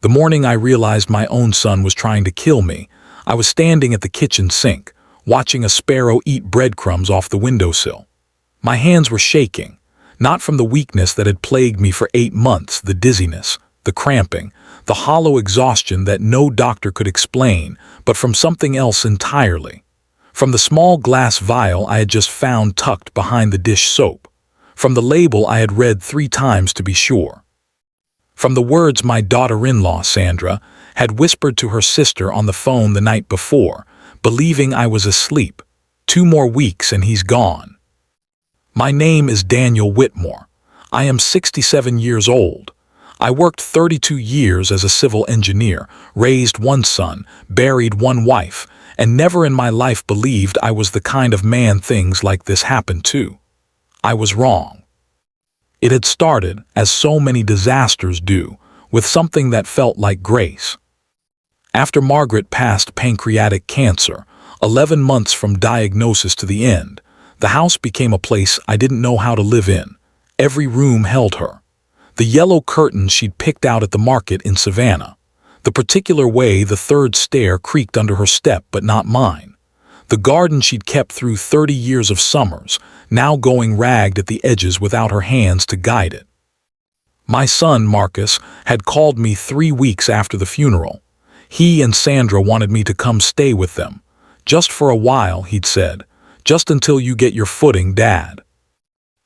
The morning I realized my own son was trying to kill me, I was standing at the kitchen sink, watching a sparrow eat breadcrumbs off the windowsill. My hands were shaking, not from the weakness that had plagued me for 8 months, the dizziness, the cramping, the hollow exhaustion that no doctor could explain, but from something else entirely. From the small glass vial I had just found tucked behind the dish soap. From the label I had read 3 times to be sure. From the words my daughter-in-law, Sandra, had whispered to her sister on the phone the night before, believing I was asleep. 2 more weeks and he's gone. My name is Daniel Whitmore. I am 67 years old. I worked 32 years as a civil engineer, raised 1 son, buried 1 wife, and never in my life believed I was the kind of man things like this happened to. I was wrong. It had started, as so many disasters do, with something that felt like grace. After Margaret passed pancreatic cancer, 11 months from diagnosis to the end, the house became a place I didn't know how to live in. Every room held her. The yellow curtains she'd picked out at the market in Savannah. The particular way the 3rd stair creaked under her step, but not mine. The garden she'd kept through 30 years of summers, now going ragged at the edges without her hands to guide it. My son, Marcus, had called me 3 weeks after the funeral. He and Sandra wanted me to come stay with them. Just for a while, he'd said. Just until you get your footing, Dad.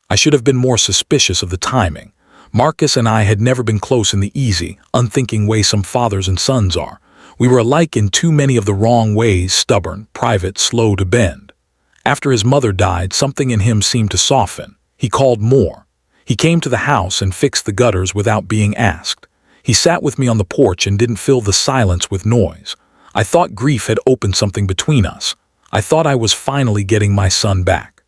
I should have been more suspicious of the timing. Marcus and I had never been close in the easy, unthinking way some fathers and sons are. We were alike in too many of the wrong ways, stubborn, private, slow to bend. After his mother died, something in him seemed to soften. He called more. He came to the house and fixed the gutters without being asked. He sat with me on the porch and didn't fill the silence with noise. I thought grief had opened something between us. I thought I was finally getting my son back.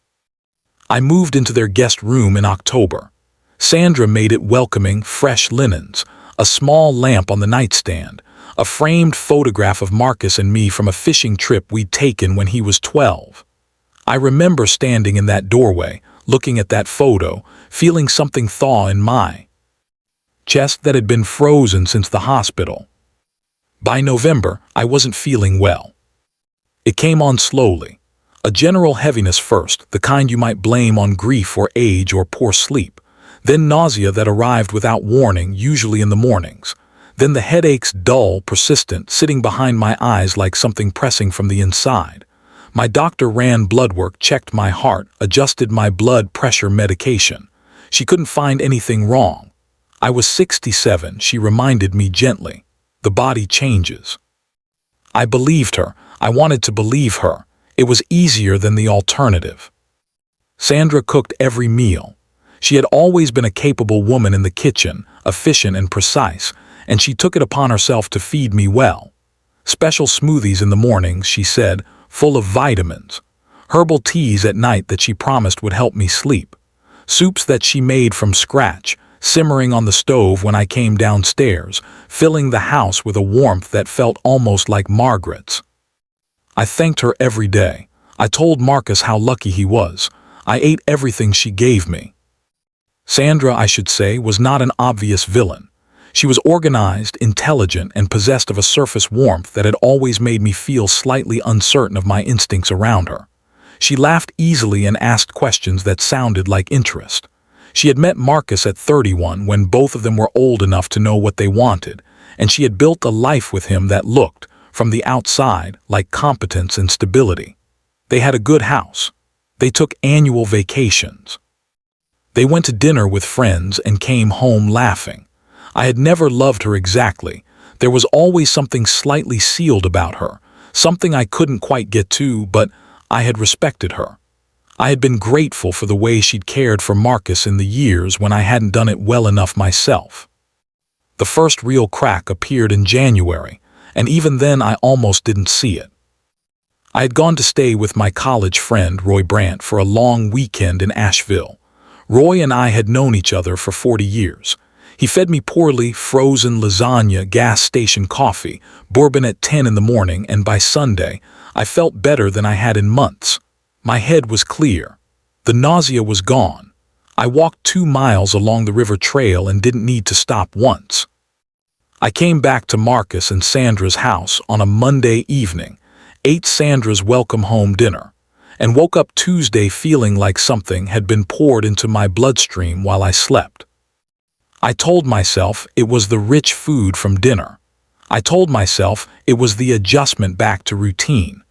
I moved into their guest room in October. Sandra made it welcoming, fresh linens, a small lamp on the nightstand, a framed photograph of Marcus and me from a fishing trip we'd taken when he was 12. I remember standing in that doorway, looking at that photo, feeling something thaw in my chest that had been frozen since the hospital. By November, I wasn't feeling well. It came on slowly. A general heaviness first, the kind you might blame on grief or age or poor sleep. Then nausea that arrived without warning, usually in the mornings. Then the headaches, dull, persistent, sitting behind my eyes like something pressing from the inside. My doctor ran blood work, checked my heart, adjusted my blood pressure medication. She couldn't find anything wrong. I was 67, she reminded me gently. The body changes. I believed her. I wanted to believe her. It was easier than the alternative. Sandra cooked every meal. She had always been a capable woman in the kitchen, efficient and precise, and she took it upon herself to feed me well. Special smoothies in the mornings, she said, full of vitamins. Herbal teas at night that she promised would help me sleep. Soups that she made from scratch, simmering on the stove when I came downstairs, filling the house with a warmth that felt almost like Margaret's. I thanked her every day. I told Marcus how lucky he was. I ate everything she gave me. Sandra, I should say, was not an obvious villain. She was organized, intelligent, and possessed of a surface warmth that had always made me feel slightly uncertain of my instincts around her. She laughed easily and asked questions that sounded like interest. She had met Marcus at 31 when both of them were old enough to know what they wanted, and she had built a life with him that looked, from the outside, like competence and stability. They had a good house. They took annual vacations. They went to dinner with friends and came home laughing. I had never loved her exactly. There was always something slightly sealed about her, something I couldn't quite get to, but I had respected her. I had been grateful for the way she'd cared for Marcus in the years when I hadn't done it well enough myself. The first real crack appeared in January, and even then I almost didn't see it. I had gone to stay with my college friend Roy Brandt for a long weekend in Asheville. Roy and I had known each other for 40 years. He fed me poorly, frozen lasagna, gas station coffee, bourbon at 10 in the morning, and by Sunday, I felt better than I had in months. My head was clear. The nausea was gone. I walked 2 miles along the river trail and didn't need to stop once. I came back to Marcus and Sandra's house on a Monday evening, ate Sandra's welcome home dinner, and woke up Tuesday feeling like something had been poured into my bloodstream while I slept. I told myself it was the rich food from dinner. I told myself it was the adjustment back to routine.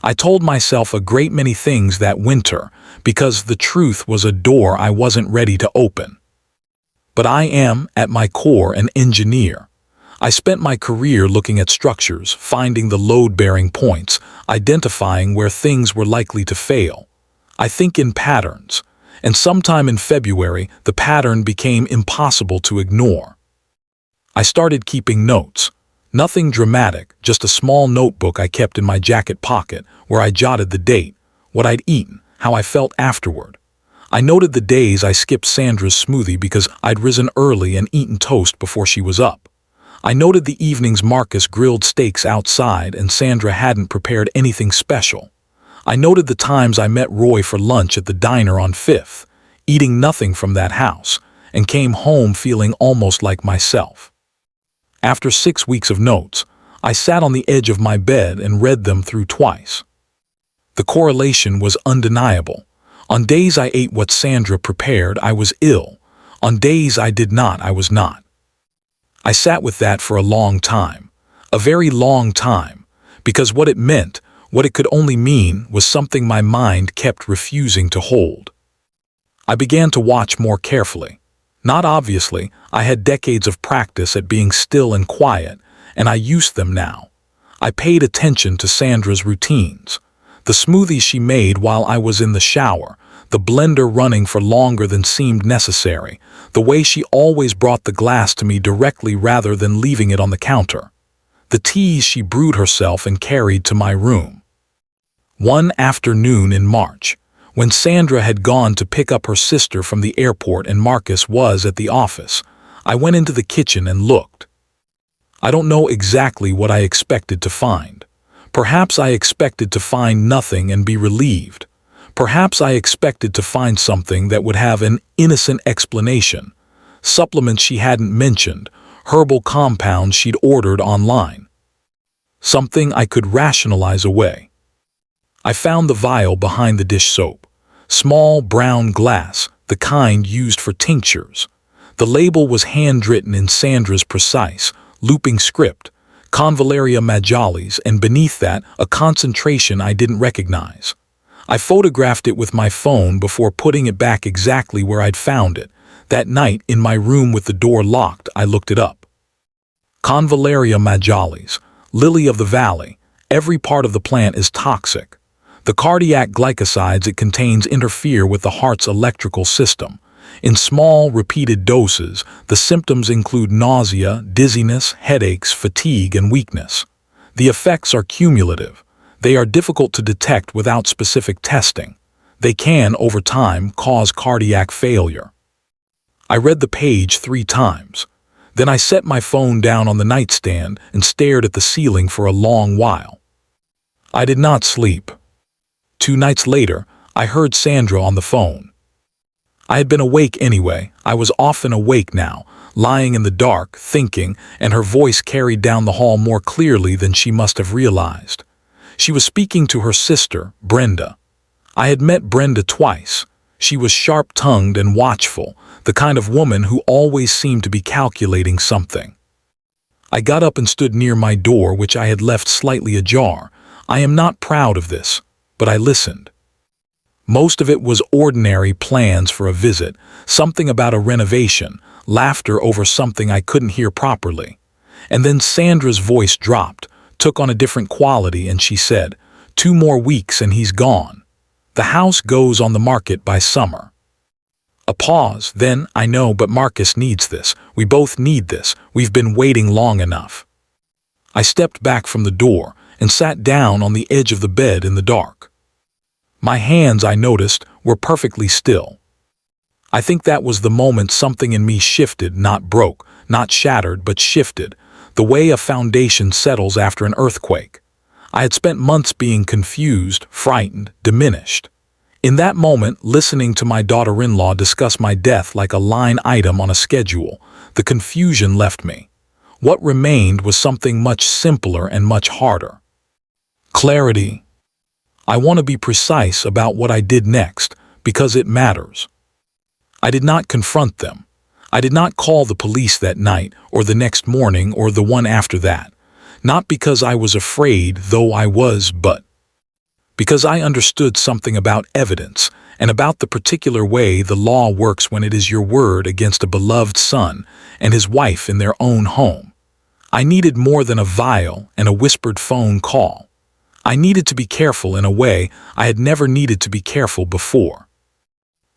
I told myself a great many things that winter because the truth was a door I wasn't ready to open. But I am, at my core, an engineer. I spent my career looking at structures, finding the load-bearing points, identifying where things were likely to fail. I think in patterns, and sometime in February, the pattern became impossible to ignore. I started keeping notes. Nothing dramatic, just a small notebook I kept in my jacket pocket where I jotted the date, what I'd eaten, how I felt afterward. I noted the days I skipped Sandra's smoothie because I'd risen early and eaten toast before she was up. I noted the evenings Marcus grilled steaks outside and Sandra hadn't prepared anything special. I noted the times I met Roy for lunch at the diner on 5th, eating nothing from that house, and came home feeling almost like myself. After 6 weeks of notes, I sat on the edge of my bed and read them through twice. The correlation was undeniable. On days I ate what Sandra prepared, I was ill. On days I did not, I was not. I sat with that for a long time, a very long time, because what it meant, what it could only mean, was something my mind kept refusing to hold. I began to watch more carefully. Not obviously, I had decades of practice at being still and quiet, and I used them now. I paid attention to Sandra's routines. The smoothies she made while I was in the shower, the blender running for longer than seemed necessary, the way she always brought the glass to me directly rather than leaving it on the counter. The teas she brewed herself and carried to my room. One afternoon in March, when Sandra had gone to pick up her sister from the airport and Marcus was at the office, I went into the kitchen and looked. I don't know exactly what I expected to find. Perhaps I expected to find nothing and be relieved. Perhaps I expected to find something that would have an innocent explanation. Supplements she hadn't mentioned, herbal compounds she'd ordered online. Something I could rationalize away. I found the vial behind the dish soap. Small brown glass, the kind used for tinctures. The label was handwritten in Sandra's precise, looping script, Convallaria majalis, and beneath that, a concentration I didn't recognize. I photographed it with my phone before putting it back exactly where I'd found it. That night, in my room with the door locked, I looked it up. Convallaria majalis, lily of the valley. Every part of the plant is toxic. The cardiac glycosides it contains interfere with the heart's electrical system. In small, repeated doses, the symptoms include nausea, dizziness, headaches, fatigue, and weakness. The effects are cumulative. They are difficult to detect without specific testing. They can, over time, cause cardiac failure. I read the page 3 times. Then I set my phone down on the nightstand and stared at the ceiling for a long while. I did not sleep. 2 nights later, I heard Sandra on the phone. I had been awake anyway. I was often awake now, lying in the dark, thinking, and her voice carried down the hall more clearly than she must have realized. She was speaking to her sister, Brenda. I had met Brenda twice. She was sharp-tongued and watchful, the kind of woman who always seemed to be calculating something. I got up and stood near my door, which I had left slightly ajar. I am not proud of this, but I listened. Most of it was ordinary plans for a visit, something about a renovation, laughter over something I couldn't hear properly. And then Sandra's voice dropped, took on a different quality, and she said, 2 more weeks and he's gone. The house goes on the market by summer. A pause, then, I know, but Marcus needs this. We both need this. We've been waiting long enough. I stepped back from the door and sat down on the edge of the bed in the dark. My hands, I noticed, were perfectly still. I think that was the moment something in me shifted, not broke, not shattered, but shifted, the way a foundation settles after an earthquake. I had spent months being confused, frightened, diminished. In that moment, listening to my daughter-in-law discuss my death like a line item on a schedule, the confusion left me. What remained was something much simpler and much harder. Clarity. I want to be precise about what I did next, because it matters. I did not confront them. I did not call the police that night, or the next morning, or the one after that. Not because I was afraid, though I was, but because I understood something about evidence, and about the particular way the law works when it is your word against a beloved son and his wife in their own home. I needed more than a vial and a whispered phone call. I needed to be careful in a way I had never needed to be careful before.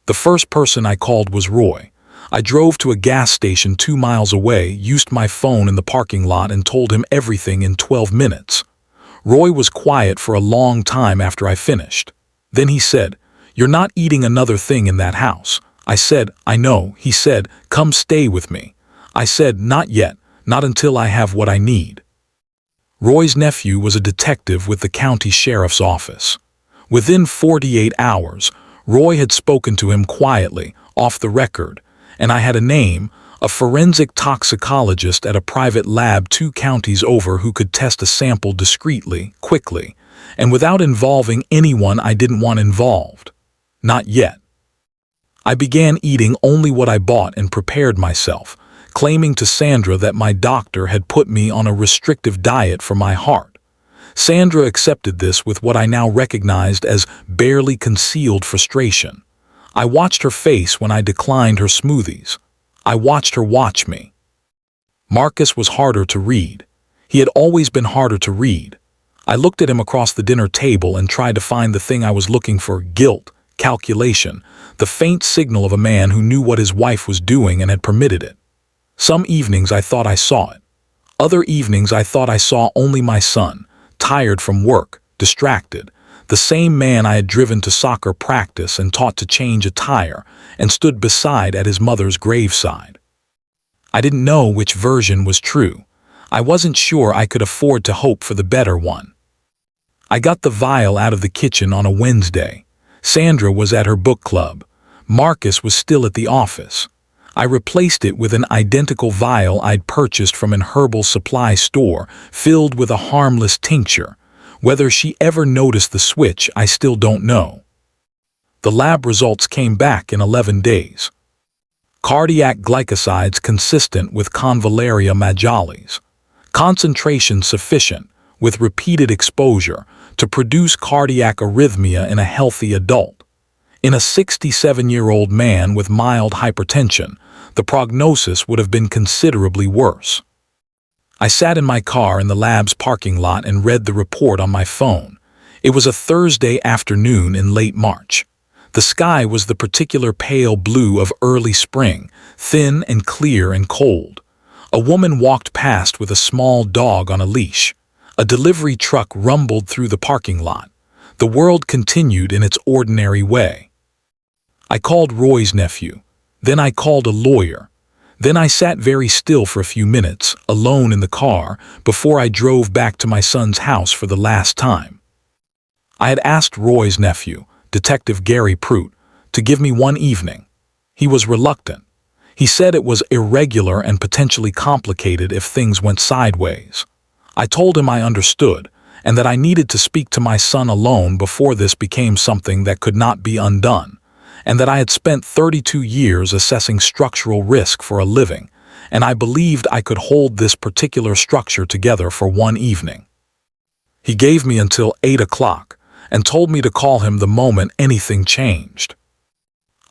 The first person I called was Roy. I drove to a gas station 2 miles away, used my phone in the parking lot, and told him everything in 12 minutes. Roy was quiet for a long time after I finished. Then he said, "You're not eating another thing in that house." I said, "I know." He said, "Come stay with me." I said, "Not yet, not until I have what I need." Roy's nephew was a detective with the county sheriff's office. Within 48 hours, Roy had spoken to him quietly, off the record, and I had a name, a forensic toxicologist at a private lab 2 counties over who could test a sample discreetly, quickly, and without involving anyone I didn't want involved. Not yet. I began eating only what I bought and prepared myself, claiming to Sandra that my doctor had put me on a restrictive diet for my heart. Sandra accepted this with what I now recognized as barely concealed frustration. I watched her face when I declined her smoothies. I watched her watch me. Marcus was harder to read. He had always been harder to read. I looked at him across the dinner table and tried to find the thing I was looking for: guilt, calculation, the faint signal of a man who knew what his wife was doing and had permitted it. Some evenings I thought I saw it. Other evenings I thought I saw only my son, tired from work, distracted, the same man I had driven to soccer practice and taught to change a tire and stood beside at his mother's graveside. I didn't know which version was true. I wasn't sure I could afford to hope for the better one. I got the vial out of the kitchen on a Wednesday. Sandra was at her book club. Marcus was still at the office. I replaced it with an identical vial I'd purchased from an herbal supply store, filled with a harmless tincture. Whether she ever noticed the switch, I still don't know. The lab results came back in 11 days. Cardiac glycosides consistent with Convallaria majalis. Concentration sufficient, with repeated exposure, to produce cardiac arrhythmia in a healthy adult. In a 67-year-old man with mild hypertension, the prognosis would have been considerably worse. I sat in my car in the lab's parking lot and read the report on my phone. It was a Thursday afternoon in late March. The sky was the particular pale blue of early spring, thin and clear and cold. A woman walked past with a small dog on a leash. A delivery truck rumbled through the parking lot. The world continued in its ordinary way. I called Roy's nephew. Then I called a lawyer. Then I sat very still for a few minutes, alone in the car, before I drove back to my son's house for the last time. I had asked Roy's nephew, Detective Gary Prout, to give me one evening. He was reluctant. He said it was irregular and potentially complicated if things went sideways. I told him I understood, and that I needed to speak to my son alone before this became something that could not be undone, and that I had spent 32 years assessing structural risk for a living, and I believed I could hold this particular structure together for one evening. He gave me until 8 o'clock and told me to call him the moment anything changed.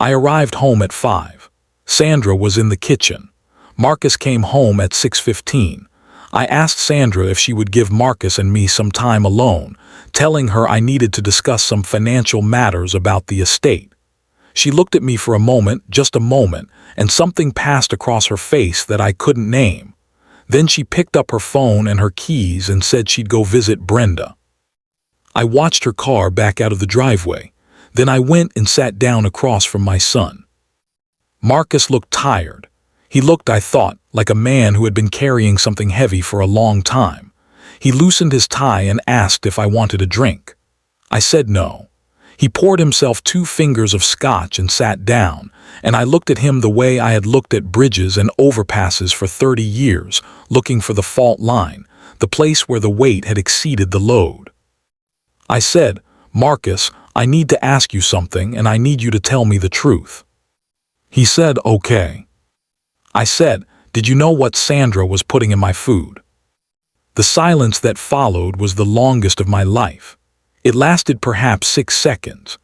I arrived home at 5. Sandra was in the kitchen. Marcus came home at 6:15. I asked Sandra if she would give Marcus and me some time alone, telling her I needed to discuss some financial matters about the estate. She looked at me for a moment, just a moment, and something passed across her face that I couldn't name. Then she picked up her phone and her keys and said she'd go visit Brenda. I watched her car back out of the driveway. Then I went and sat down across from my son. Marcus looked tired. He looked, I thought, like a man who had been carrying something heavy for a long time. He loosened his tie and asked if I wanted a drink. I said no. He poured himself 2 fingers of scotch and sat down, and I looked at him the way I had looked at bridges and overpasses for 30 years, looking for the fault line, the place where the weight had exceeded the load. I said, "Marcus, I need to ask you something, and I need you to tell me the truth." He said, "Okay." I said, "Did you know what Sandra was putting in my food?" The silence that followed was the longest of my life. It lasted perhaps 6 seconds.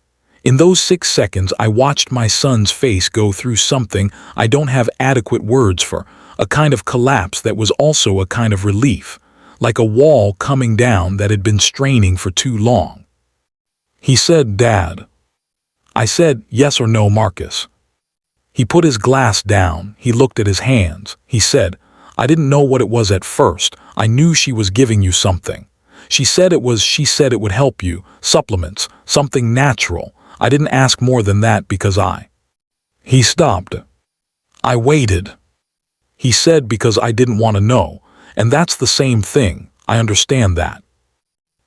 In those 6 seconds, I watched my son's face go through something I don't have adequate words for, a kind of collapse that was also a kind of relief, like a wall coming down that had been straining for too long. He said, "Dad." I said, "Yes or no, Marcus?" He put his glass down, he looked at his hands. He said, "I didn't know what it was at first. I knew she was giving you something. She said it would help you, supplements, something natural. I didn't ask more than that because I—" He stopped. I waited. He said, "Because I didn't want to know, and that's the same thing, I understand that."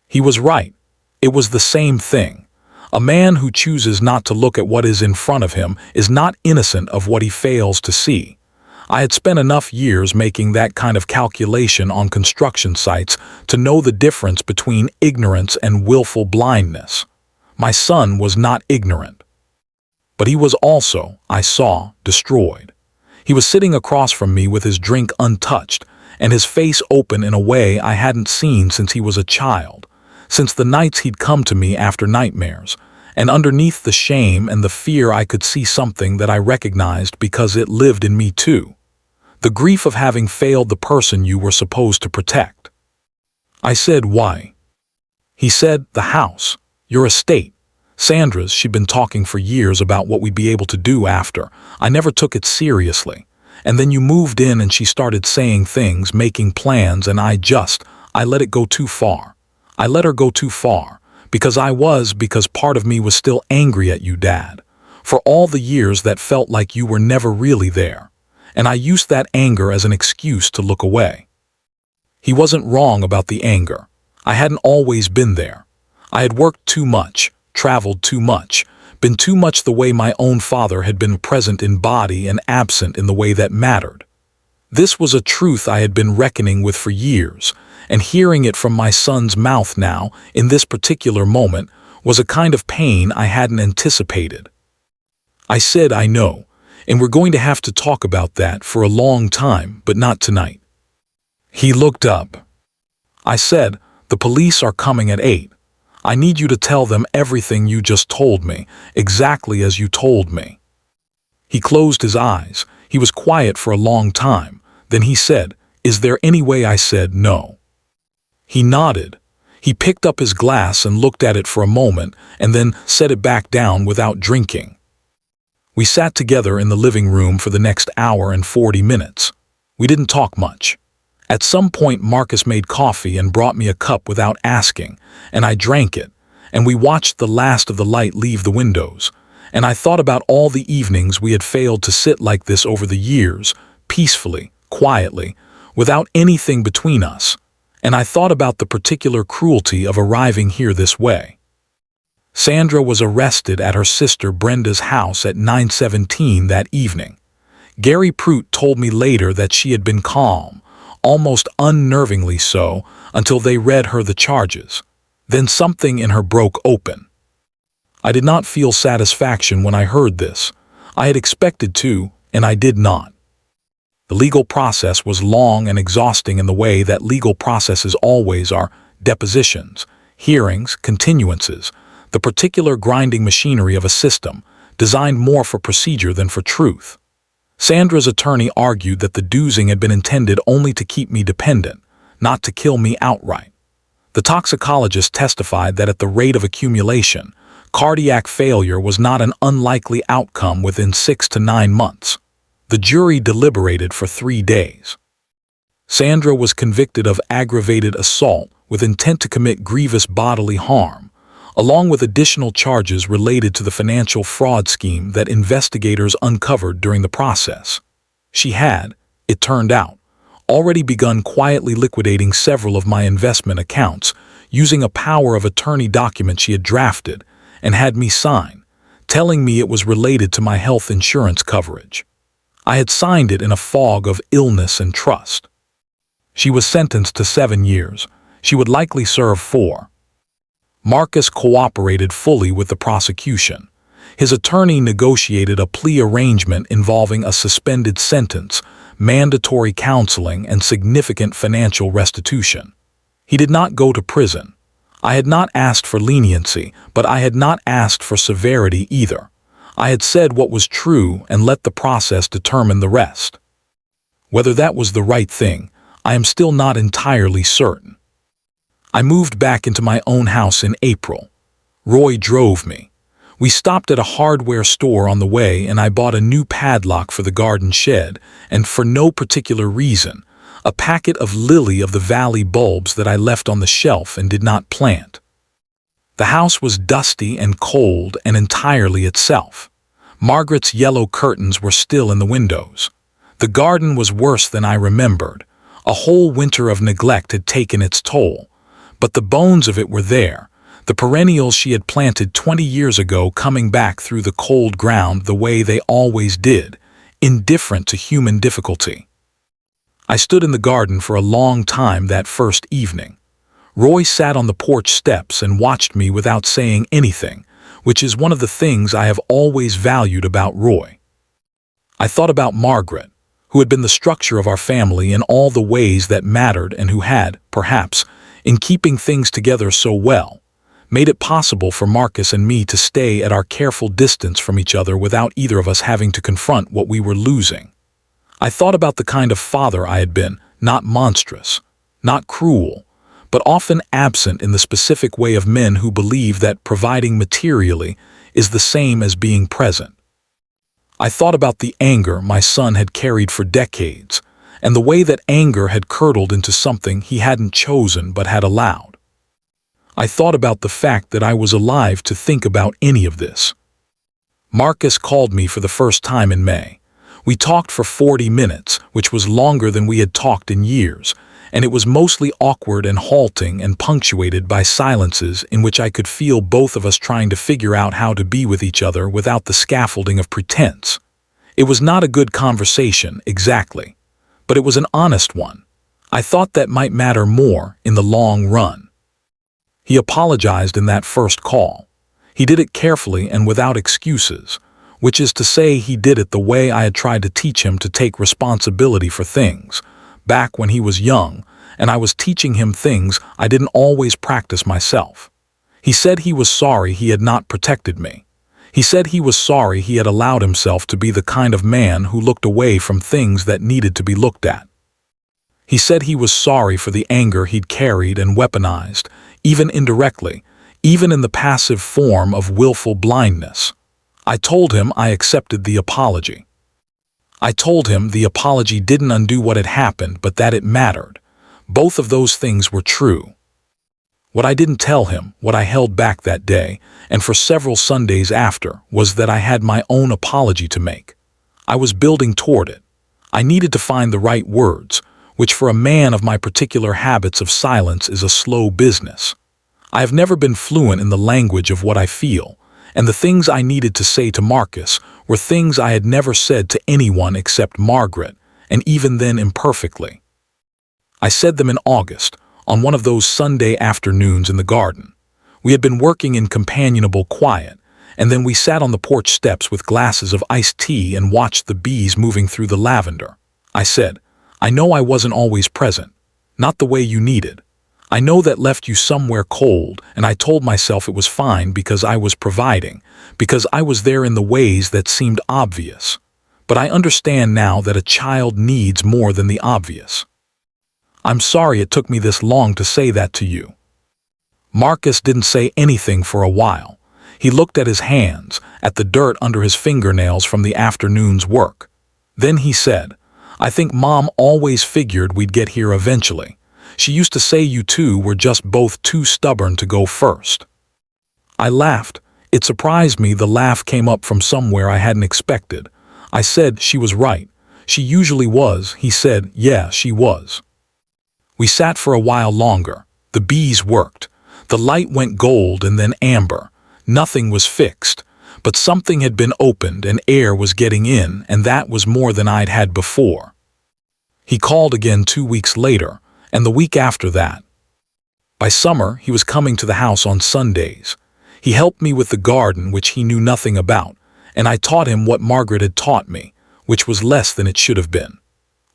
He was right. It was the same thing. A man who chooses not to look at what is in front of him is not innocent of what he fails to see. I had spent enough years making that kind of calculation on construction sites to know the difference between ignorance and willful blindness. My son was not ignorant. But he was also, I saw, destroyed. He was sitting across from me with his drink untouched, and his face open in a way I hadn't seen since he was a child, since the nights he'd come to me after nightmares, and underneath the shame and the fear I could see something that I recognized because it lived in me too. The grief of having failed the person you were supposed to protect. I said, "Why?" He said, "The house, your estate. Sandra's, she'd been talking for years about what we'd be able to do after. I never took it seriously. And then you moved in and she started saying things, making plans, and I let it go too far. I let her go too far, because part of me was still angry at you, Dad, for all the years that felt like you were never really there. And I used that anger as an excuse to look away." He wasn't wrong about the anger. I hadn't always been there. I had worked too much, traveled too much, been too much the way my own father had been present in body and absent in the way that mattered. This was a truth I had been reckoning with for years, and hearing it from my son's mouth now, in this particular moment, was a kind of pain I hadn't anticipated. I said, "I know, and we're going to have to talk about that for a long time, but not tonight." He looked up. I said, "The police are coming at 8. I need you to tell them everything you just told me, exactly as you told me." He closed his eyes. He was quiet for a long time. Then he said, "Is there any way?" I said, "No." He nodded. He picked up his glass and looked at it for a moment, and then set it back down without drinking. We sat together in the living room for the next hour and 40 minutes. We didn't talk much. At some point, Marcus made coffee and brought me a cup without asking, and I drank it, and we watched the last of the light leave the windows, and I thought about all the evenings we had failed to sit like this over the years, peacefully, quietly, without anything between us, and I thought about the particular cruelty of arriving here this way. Sandra was arrested at her sister Brenda's house at 9:17 that evening. Gary Prout told me later that she had been calm, almost unnervingly so, until they read her the charges. Then something in her broke open. I did not feel satisfaction when I heard this. I had expected to, and I did not. The legal process was long and exhausting in the way that legal processes always are: depositions, hearings, continuances, the particular grinding machinery of a system, designed more for procedure than for truth. Sandra's attorney argued that the dosing had been intended only to keep me dependent, not to kill me outright. The toxicologist testified that at the rate of accumulation, cardiac failure was not an unlikely outcome within 6 to 9 months. The jury deliberated for 3 days. Sandra was convicted of aggravated assault with intent to commit grievous bodily harm, along with additional charges related to the financial fraud scheme that investigators uncovered during the process. She had, it turned out, already begun quietly liquidating several of my investment accounts using a power of attorney document she had drafted and had me sign, telling me it was related to my health insurance coverage. I had signed it in a fog of illness and trust. She was sentenced to 7 years. She would likely serve 4. Marcus cooperated fully with the prosecution. His attorney negotiated a plea arrangement involving a suspended sentence, mandatory counseling, and significant financial restitution. He did not go to prison. I had not asked for leniency, but I had not asked for severity either. I had said what was true and let the process determine the rest. Whether that was the right thing, I am still not entirely certain. I moved back into my own house in April. Roy drove me. We stopped at a hardware store on the way and I bought a new padlock for the garden shed and, for no particular reason, a packet of lily of the valley bulbs that I left on the shelf and did not plant. The house was dusty and cold and entirely itself. Margaret's yellow curtains were still in the windows. The garden was worse than I remembered. A whole winter of neglect had taken its toll, but the bones of it were there. The perennials she had planted 20 years ago coming back through the cold ground the way they always did, indifferent to human difficulty. I stood in the garden for a long time that first evening. Roy sat on the porch steps and watched me without saying anything, which is one of the things I have always valued about Roy. I thought about Margaret, who had been the structure of our family in all the ways that mattered and who had, perhaps, in keeping things together so well, made it possible for Marcus and me to stay at our careful distance from each other without either of us having to confront what we were losing. I thought about the kind of father I had been, not monstrous, not cruel, but often absent in the specific way of men who believe that providing materially is the same as being present. I thought about the anger my son had carried for decades, and the way that anger had curdled into something he hadn't chosen but had allowed. I thought about the fact that I was alive to think about any of this. Marcus called me for the first time in May. We talked for 40 minutes, which was longer than we had talked in years, and it was mostly awkward and halting and punctuated by silences in which I could feel both of us trying to figure out how to be with each other without the scaffolding of pretense. It was not a good conversation, exactly, but it was an honest one. I thought that might matter more in the long run. He apologized in that first call. He did it carefully and without excuses, which is to say he did it the way I had tried to teach him to take responsibility for things, back when he was young, and I was teaching him things I didn't always practice myself. He said he was sorry he had not protected me. He said he was sorry he had allowed himself to be the kind of man who looked away from things that needed to be looked at. He said he was sorry for the anger he'd carried and weaponized, even indirectly, even in the passive form of willful blindness. I told him I accepted the apology. I told him the apology didn't undo what had happened, but that it mattered. Both of those things were true. What I didn't tell him, what I held back that day, and for several Sundays after, was that I had my own apology to make. I was building toward it. I needed to find the right words, which for a man of my particular habits of silence is a slow business. I have never been fluent in the language of what I feel, and the things I needed to say to Marcus were things I had never said to anyone except Margaret, and even then imperfectly. I said them in August, on one of those Sunday afternoons in the garden. We had been working in companionable quiet, and then we sat on the porch steps with glasses of iced tea and watched the bees moving through the lavender. I said, I know I wasn't always present, not the way you needed. I know that left you somewhere cold, and I told myself it was fine because I was providing, because I was there in the ways that seemed obvious. But I understand now that a child needs more than the obvious. I'm sorry it took me this long to say that to you. Marcus didn't say anything for a while. He looked at his hands, at the dirt under his fingernails from the afternoon's work. Then he said, I think Mom always figured we'd get here eventually. She used to say you two were just both too stubborn to go first. I laughed. It surprised me the laugh came up from somewhere I hadn't expected. I said she was right. She usually was. He said, yeah, she was. We sat for a while longer. The bees worked. The light went gold and then amber. Nothing was fixed, But something had been opened and air was getting in, and that was more than I'd had before. He called again 2 weeks later, and the week after that. By summer, he was coming to the house on Sundays. He helped me with the garden, which he knew nothing about, and I taught him what Margaret had taught me, which was less than it should have been.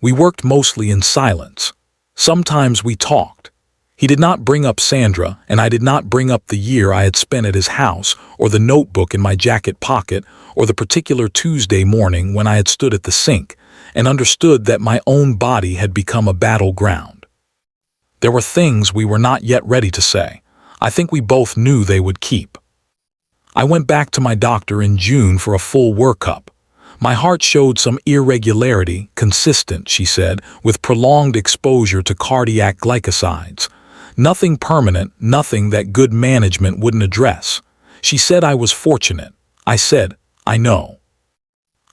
We worked mostly in silence. Sometimes we talked. He did not bring up Sandra, and I did not bring up the year I had spent at his house, or the notebook in my jacket pocket, or the particular Tuesday morning when I had stood at the sink and understood that my own body had become a battleground. There were things we were not yet ready to say. I think we both knew they would keep. I went back to my doctor in June for a full workup. My heart showed some irregularity, consistent, she said, with prolonged exposure to cardiac glycosides. Nothing permanent, nothing that good management wouldn't address. She said I was fortunate. I said, I know.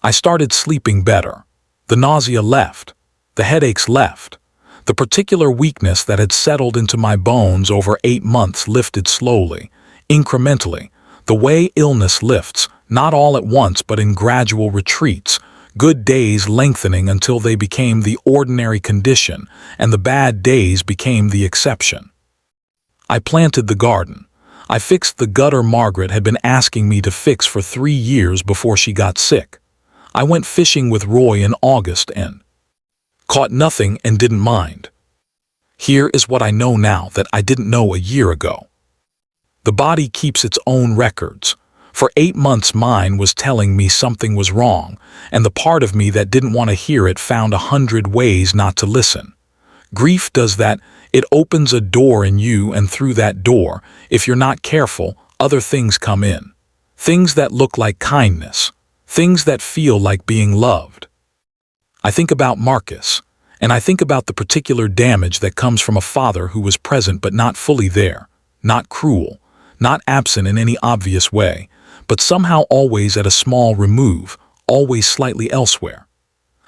I started sleeping better. The nausea left. The headaches left. The particular weakness that had settled into my bones over 8 months lifted slowly, incrementally, the way illness lifts, not all at once but in gradual retreats, good days lengthening until they became the ordinary condition, and the bad days became the exception. I planted the garden. I fixed the gutter Margaret had been asking me to fix for 3 years before she got sick. I went fishing with Roy in August and caught nothing and didn't mind. Here is what I know now that I didn't know a year ago. The body keeps its own records. For 8 months mine was telling me something was wrong, and the part of me that didn't want to hear it found 100 ways not to listen. Grief does that. It opens a door in you, and through that door, if you're not careful, other things come in. Things that look like kindness. Things that feel like being loved. I think about Marcus, and I think about the particular damage that comes from a father who was present but not fully there, not cruel, not absent in any obvious way, but somehow always at a small remove, always slightly elsewhere.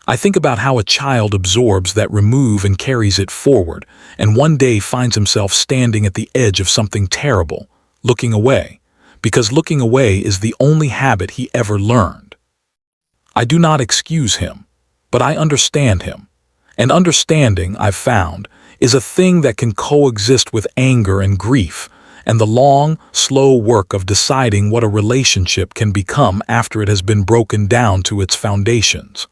I think about how a child absorbs that remove and carries it forward, and one day finds himself standing at the edge of something terrible, looking away, because looking away is the only habit he ever learned. I do not excuse him, but I understand him. And understanding, I've found, is a thing that can coexist with anger and grief, and the long, slow work of deciding what a relationship can become after it has been broken down to its foundations.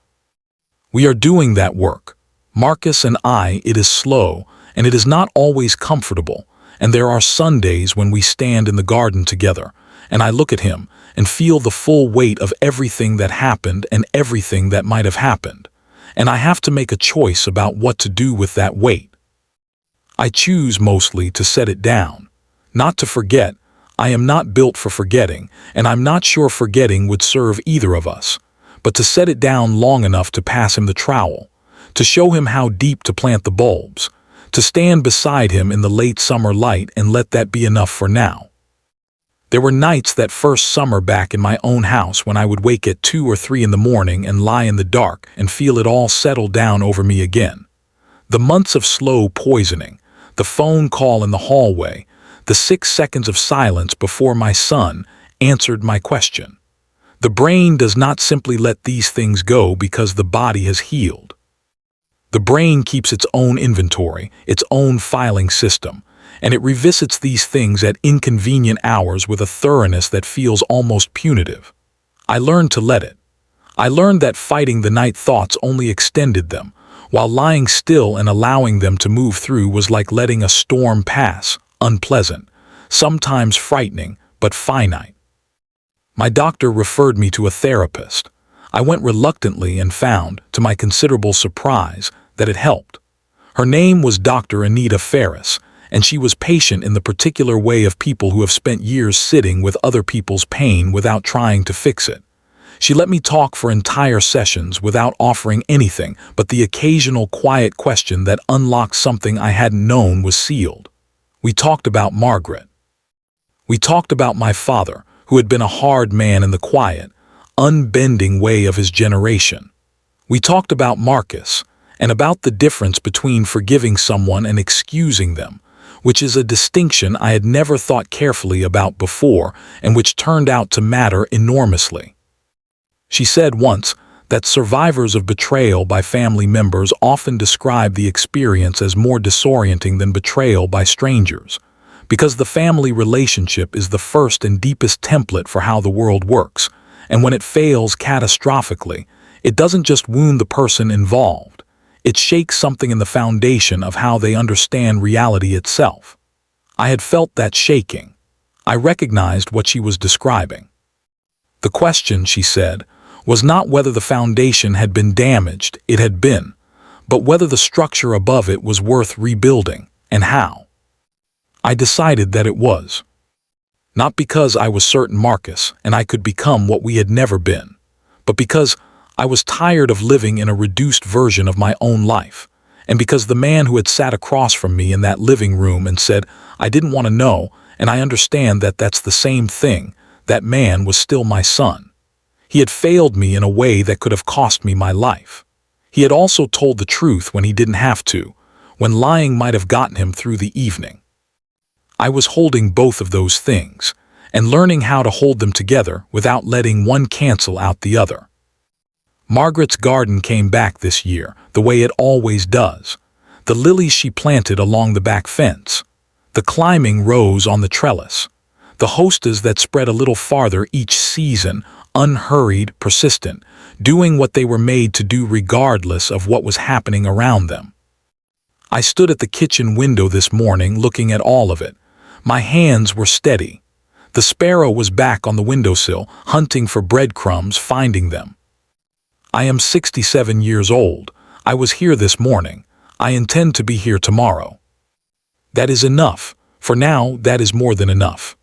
We are doing that work. Marcus and I. It is slow, and it is not always comfortable, and there are Sundays when we stand in the garden together, and I look at him and feel the full weight of everything that happened and everything that might have happened, and I have to make a choice about what to do with that weight. I choose mostly to set it down. Not to forget. I am not built for forgetting, and I'm not sure forgetting would serve either of us, but to set it down long enough to pass him the trowel, to show him how deep to plant the bulbs, to stand beside him in the late summer light and let that be enough for now. There were nights that first summer back in my own house when I would wake at 2 or 3 in the morning and lie in the dark and feel it all settle down over me again. The months of slow poisoning, the phone call in the hallway, the 6 seconds of silence before my son answered my question. The brain does not simply let these things go because the body has healed. The brain keeps its own inventory, its own filing system, and it revisits these things at inconvenient hours with a thoroughness that feels almost punitive. I learned to let it. I learned that fighting the night thoughts only extended them, while lying still and allowing them to move through was like letting a storm pass, unpleasant, sometimes frightening, but finite. My doctor referred me to a therapist. I went reluctantly and found, to my considerable surprise, that it helped. Her name was Dr. Anita Ferris, and she was patient in the particular way of people who have spent years sitting with other people's pain without trying to fix it. She let me talk for entire sessions without offering anything but the occasional quiet question that unlocked something I hadn't known was sealed. We talked about Margaret. We talked about my father, who had been a hard man in the quiet, unbending way of his generation. We talked about Marcus, and about the difference between forgiving someone and excusing them, which is a distinction I had never thought carefully about before and which turned out to matter enormously. She said once that survivors of betrayal by family members often describe the experience as more disorienting than betrayal by strangers, because the family relationship is the first and deepest template for how the world works, and when it fails catastrophically, it doesn't just wound the person involved, it shakes something in the foundation of how they understand reality itself. I had felt that shaking. I recognized what she was describing. The question, she said, was not whether the foundation had been damaged, it had been, but whether the structure above it was worth rebuilding, and how. I decided that it was. Not because I was certain Marcus and I could become what we had never been, but because I was tired of living in a reduced version of my own life, and because the man who had sat across from me in that living room and said, "I didn't want to know, and I understand that that's the same thing," that man was still my son. He had failed me in a way that could have cost me my life. He had also told the truth when he didn't have to, when lying might have gotten him through the evening. I was holding both of those things, and learning how to hold them together without letting one cancel out the other. Margaret's garden came back this year, the way it always does. The lilies she planted along the back fence, the climbing rose on the trellis, the hostas that spread a little farther each season, unhurried, persistent, doing what they were made to do regardless of what was happening around them. I stood at the kitchen window this morning looking at all of it. My hands were steady. The sparrow was back on the windowsill, hunting for breadcrumbs, finding them. I am 67 years old. I was here this morning. I intend to be here tomorrow. That is enough. For now, that is more than enough.